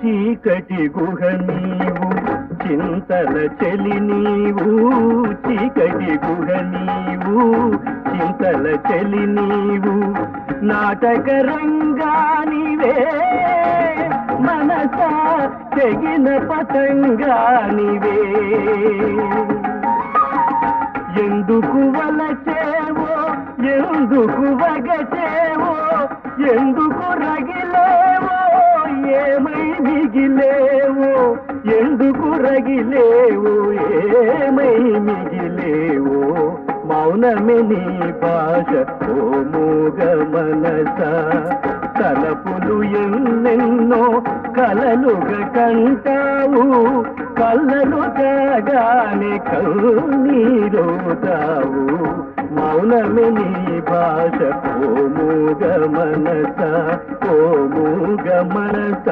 చీకటి గుహ నీవు చింతల చెలి నీవు, చీకటి గుహ నీవు చింతల చెలి నీవు, నాటక రంగానివే మనసా తెగిన పతంగానివే. ఎందుకు వలచేవో ఎందుకు వగచేవో, ఎందుకు రగిలేవో ఏమై మిగిలేవో, ఎందుకు రగిలేవో ఏమై మిగిలేవో. మౌనమే నీ భాష ఓ మూగ మనస, తలపులు ఎన్నెన్నో కలలుగా కంటావు, కళ్ళలు కాగానే కన్నీరవుతావు. మౌనమే నీ భాష ఓ మూగ మనస, ఓ మూగ మనస.